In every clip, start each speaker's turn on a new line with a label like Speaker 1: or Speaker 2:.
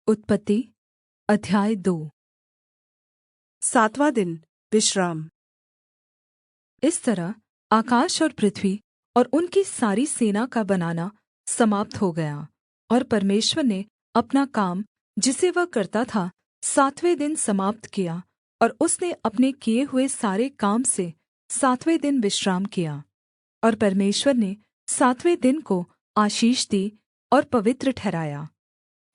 Speaker 1: उत्पत्ति अध्याय 2।
Speaker 2: सातवाँ दिन विश्राम।
Speaker 1: इस तरह आकाश और पृथ्वी और उनकी सारी सेना का बनाना समाप्त हो गया, और परमेश्वर ने अपना काम जिसे वह करता था सातवें दिन समाप्त किया, और उसने अपने किए हुए सारे काम से सातवें दिन विश्राम किया। और परमेश्वर ने सातवें दिन को आशीष दी और पवित्र ठहराया,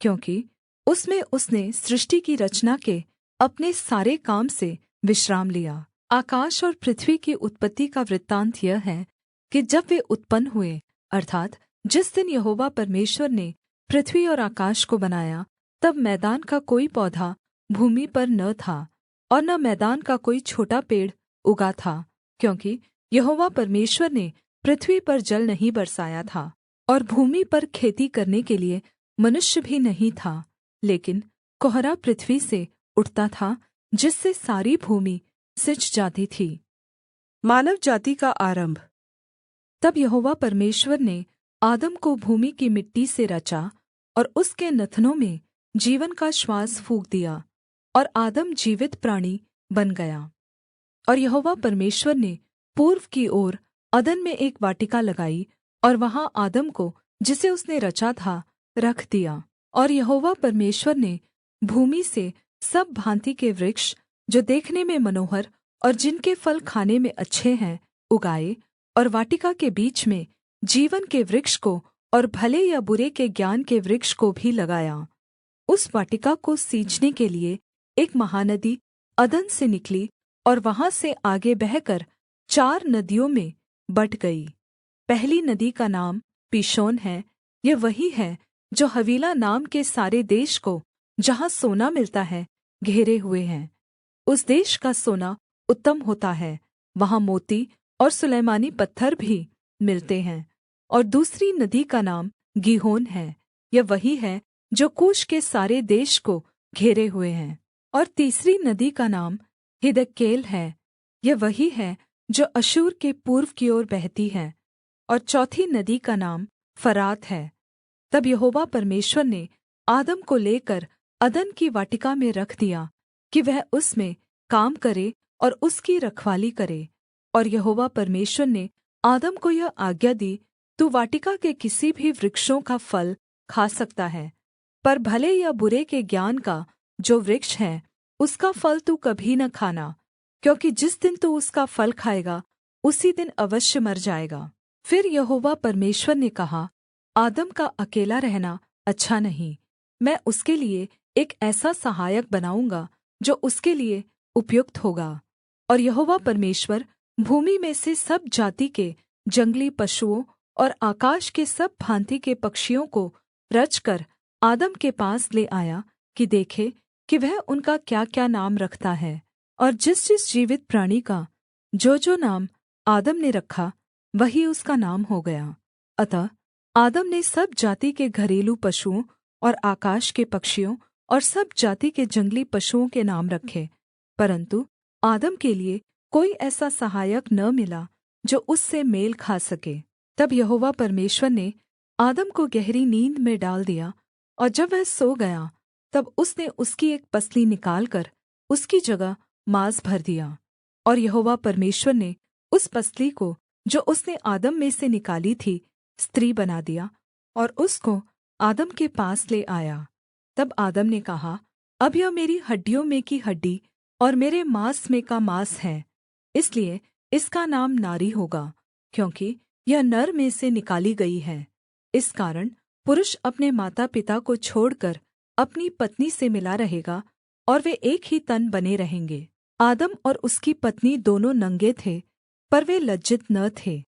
Speaker 1: क्योंकि उसमें उसने सृष्टि की रचना के अपने सारे काम से विश्राम लिया। आकाश और पृथ्वी की उत्पत्ति का वृत्तान्त यह है कि जब वे उत्पन्न हुए, अर्थात् जिस दिन यहोवा परमेश्वर ने पृथ्वी और आकाश को बनाया, तब मैदान का कोई पौधा भूमि पर न था, और न मैदान का कोई छोटा पेड़ उगा था, क्योंकि यहोवा परमेश्वर ने पृथ्वी पर जल नहीं बरसाया था, और भूमि पर खेती करने के लिए मनुष्य भी नहीं था, लेकिन कोहरा पृथ्वी से उठता था, जिससे सारी भूमि सिंच जाती थी।
Speaker 2: मानव जाति का आरंभ।
Speaker 1: तब यहोवा परमेश्वर ने आदम को भूमि की मिट्टी से रचा और उसके नथनों में जीवन का श्वास फूँक दिया, और आदम जीवित प्राणी बन गया। और यहोवा परमेश्वर ने पूर्व की ओर अदन में एक वाटिका लगाई, और वहाँ आदम को जिसे उसने रचा था रख दिया। और यहोवा परमेश्वर ने भूमि से सब भाँति के वृक्ष जो देखने में मनोहर और जिनके फल खाने में अच्छे हैं उगाए, और वाटिका के बीच में जीवन के वृक्ष को और भले या बुरे के ज्ञान के वृक्ष को भी लगाया। उस वाटिका को सींचने के लिए एक महानदी अदन से निकली, और वहाँ से आगे बहकर 4 नदियों में बँट गई। पहली नदी का नाम पीशोन है। यह वही है जो हवीला नाम के सारे देश को, जहाँ सोना मिलता है, घेरे हुए है। उस देश का सोना उत्तम होता है, वहाँ मोती और सुलैमानी पत्थर भी मिलते हैं। और दूसरी नदी का नाम गीहोन है। यह वही है जो कूश के सारे देश को घेरे हुए है। और तीसरी नदी का नाम हिद्देकेल है। यह वही है जो अश्शूर के पूर्व की ओर बहती है। और चौथी नदी का नाम फरात है। तब यहोवा परमेश्वर ने आदम को लेकर अदन की वाटिका में रख दिया कि वह उसमें काम करे और उसकी रखवाली करे। और यहोवा परमेश्वर ने आदम को यह आज्ञा दी, तू वाटिका के किसी भी वृक्षों का फल खा सकता है, पर भले या बुरे के ज्ञान का जो वृक्ष है उसका फल तू कभी न खाना, क्योंकि जिस दिन तू उसका फल खाएगा उसी दिन अवश्य मर जाएगा। फिर यहोवा परमेश्वर ने कहा, आदम का अकेला रहना अच्छा नहीं, मैं उसके लिए एक ऐसा सहायक बनाऊँगा जो उसके लिए उपयुक्त होगा। और यहोवा परमेश्वर भूमि में से सब जाति के जंगली पशुओं और आकाश के सब भाँति के पक्षियों को रचकर आदम के पास ले आया कि देखे कि वह उनका क्या-क्या नाम रखता है। और जिस-जिस जीवित प्राणी का जो नाम आदम ने रखा, वही उसका नाम हो गया। अतः आदम ने सब जाति के घरेलू पशुओं और आकाश के पक्षियों और सब जाति के जंगली पशुओं के नाम रखे, परन्तु आदम के लिए कोई ऐसा सहायक न मिला जो उससे मेल खा सके। तब यहोवा परमेश्वर ने आदम को गहरी नींद में डाल दिया, और जब वह सो गया, तब उसने उसकी एक पसली निकालकर उसकी जगह माँस भर दिया। और यहोवा परमेश्वर ने उस पसली को जो उसने आदम में से निकाली थी स्त्री बना दिया, और उसको आदम के पास ले आया। तब आदम ने कहा, अब यह मेरी हड्डियों में की हड्डी और मेरे माँस में का माँस है, इसलिए इसका नाम नारी होगा, क्योंकि यह नर में से निकाली गई है। इस कारण पुरुष अपने माता पिता को छोड़कर अपनी पत्नी से मिला रहेगा, और वे एक ही तन बने रहेंगे। आदम और उसकी पत्नी दोनों नंगे थे, पर वे लज्जित न थे।